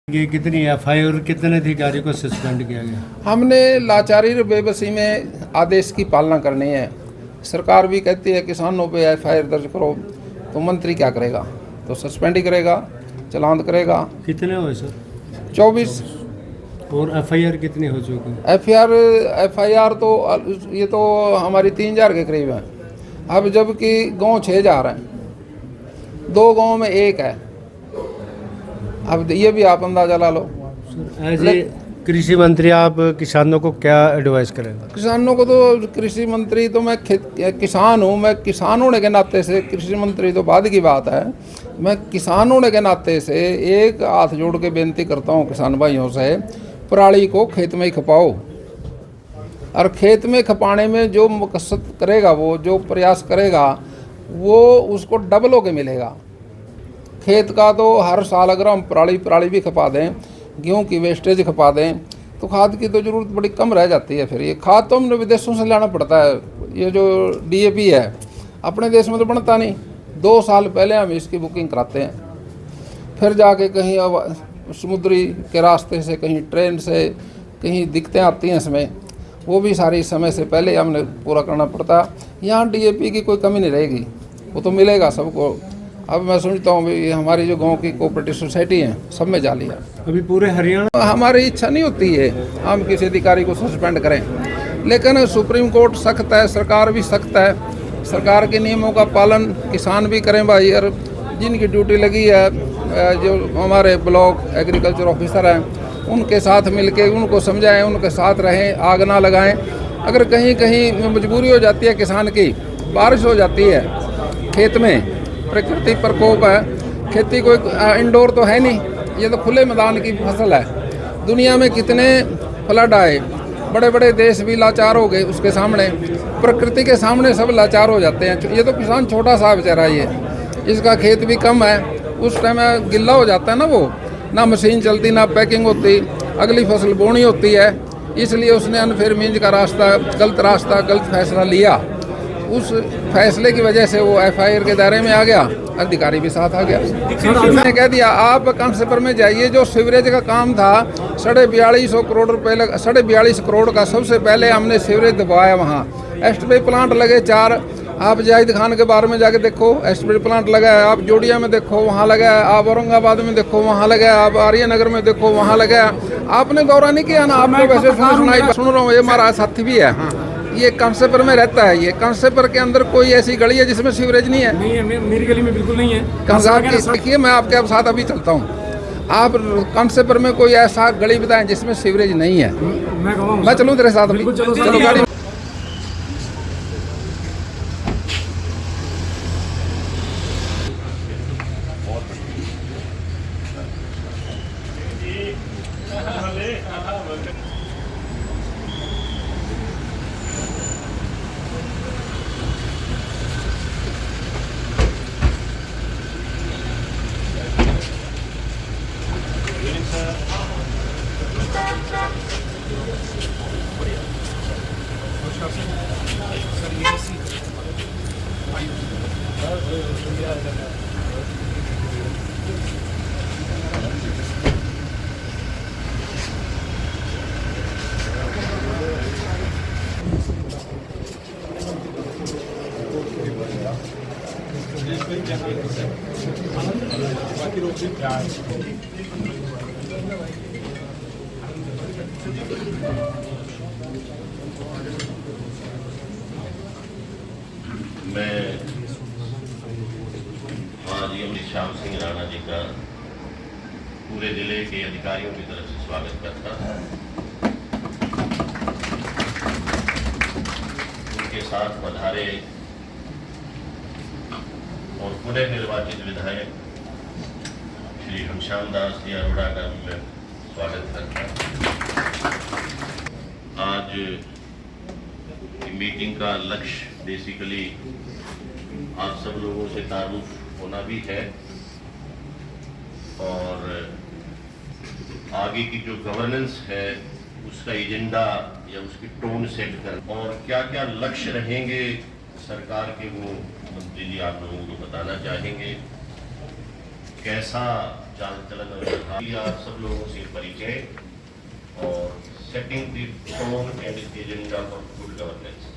ये कितनी एफआईआर और कितने अधिकारी को सस्पेंड किया गया? हमने लाचारी और बेबसी में आदेश की पालना करनी है। सरकार भी कहती है किसानों पे एफआईआर दर्ज करो, तो मंत्री क्या करेगा? तो सस्पेंड ही करेगा, चालान करेगा। कितने हुए सर? 24। और एफआईआर कितनी हो चुकी? एफआईआर तो ये तो हमारी 3000 के करीब है। अब जबकि गांव 6000 हैं, 2 गांव में 1 है। अब ये भी आप अंदाजा ला लो। एज ए कृषि मंत्री आप किसानों को क्या एडवाइस करेंगे? किसानों को तो कृषि मंत्री तो मैं किसान हूँ। मैं किसान होने के नाते से, कृषि मंत्री तो बाद की बात है, मैं किसान होने के नाते से एक हाथ जोड़ के बेनती करता हूँ किसान भाइयों से, पराली को खेत में ही खपाओ। और खेत में खपाने में जो मकसद करेगा, वो जो प्रयास करेगा, वो उसको डबल होके मिलेगा। खेत का तो हर साल अगर हम पराली भी खपा दें, गेहूँ की वेस्टेज खपा दें, तो खाद की तो ज़रूरत बड़ी कम रह जाती है। फिर ये खाद तो हमने विदेशों से लाना पड़ता है। ये जो डीएपी है अपने देश में तो बनता नहीं। 2 साल पहले हम इसकी बुकिंग कराते हैं, फिर जाके कहीं अब समुद्री के रास्ते से, कहीं ट्रेन से, कहीं दिक्कतें आती हैं इसमें, वो भी सारी समय से पहले हमने पूरा करना पड़ता है। यहाँ डीएपी की कोई कमी नहीं रहेगी, वो तो मिलेगा सबको। अब मैं समझता हूँ भाई हमारी जो गांव की कोऑपरेटिव सोसाइटी है, सब में जाली है। अभी पूरे हरियाणा हमारी इच्छा नहीं होती है हम किसी अधिकारी को सस्पेंड करें, लेकिन सुप्रीम कोर्ट सख्त है, सरकार भी सख्त है। सरकार के नियमों का पालन किसान भी करें भाई। और जिनकी ड्यूटी लगी है, जो हमारे ब्लॉक एग्रीकल्चर ऑफिसर हैं, उनके साथ मिलके उनको समझाएं, उनके साथ रहें, आग ना लगाएं। अगर कहीं कहीं मजबूरी हो जाती है किसान की, बारिश हो जाती है खेत में, प्रकृति प्रकोप है, खेती कोई इंडोर तो है नहीं, ये तो खुले मैदान की फसल है। दुनिया में कितने फ्लड आए, बड़े बड़े देश भी लाचार हो गए उसके सामने, प्रकृति के सामने सब लाचार हो जाते हैं। ये तो किसान छोटा सा बेचारा, ये इसका खेत भी कम है, उस टाइम गिल्ला हो जाता है ना, वो ना मशीन चलती, ना पैकिंग होती, अगली फसल बोनी होती है। इसलिए उसने अनफेयर मीन्स का गलत फैसला लिया। उस फैसले की वजह से वो एफआईआर के दायरे में आ गया, अधिकारी भी साथ आ गया। मैंने कह दिया आप कांसेपुर में जाइए, जो सीवरेज का काम था 4250 करोड़ रुपए 42.5 करोड़ का सबसे पहले हमने सीवरेज दबाया। वहाँ एस्टेट प्लांट लगे 4। आप जाहिद खान के बारे में जाके देखो, एस्टेट प्लांट लगा है। आप जोड़िया में देखो, वहाँ लगा है। आप औरंगाबाद में देखो, वहाँ लगा है। आप आर्यनगर में देखो, वहाँ लगा है। आपने दौरा नहीं किया ना, आपने वैसे सुन रहा हूँ। ये हमारा साथी भी है, ये कांसेपुर में रहता है। ये कांसेपुर के अंदर कोई ऐसी गली है जिसमें सीवरेज नहीं है? नहीं है, मेरी गली में बिल्कुल नहीं है। देखिए मैं आपके साथ अभी चलता हूँ, आप कांसेपुर में कोई ऐसा गली बताएं जिसमें सीवरेज नहीं है। मैं चलूँ तेरे साथ? चलो गाड़ी। मैं माननीय श्याम सिंह राणा जी का पूरे जिले के अधिकारियों की तरफ से स्वागत करता हूं। उनके साथ पधारे और पुनः निर्वाचित विधायक श्री घनश्याम दास जी अरोड़ा का भी मैं स्वागत करता हूं। आज मीटिंग का लक्ष्य बेसिकली आप सब लोगों से तारुफ होना भी है, और आगे की जो गवर्नेंस है उसका एजेंडा या उसकी टोन सेट कर, और क्या क्या लक्ष्य रहेंगे सरकार के, वो मंत्री जी आप लोगों को बताना चाहेंगे। कैसा चाल चलन और व्यवहार आप सब लोगों से परिचय और setting the tone and agenda for good governance.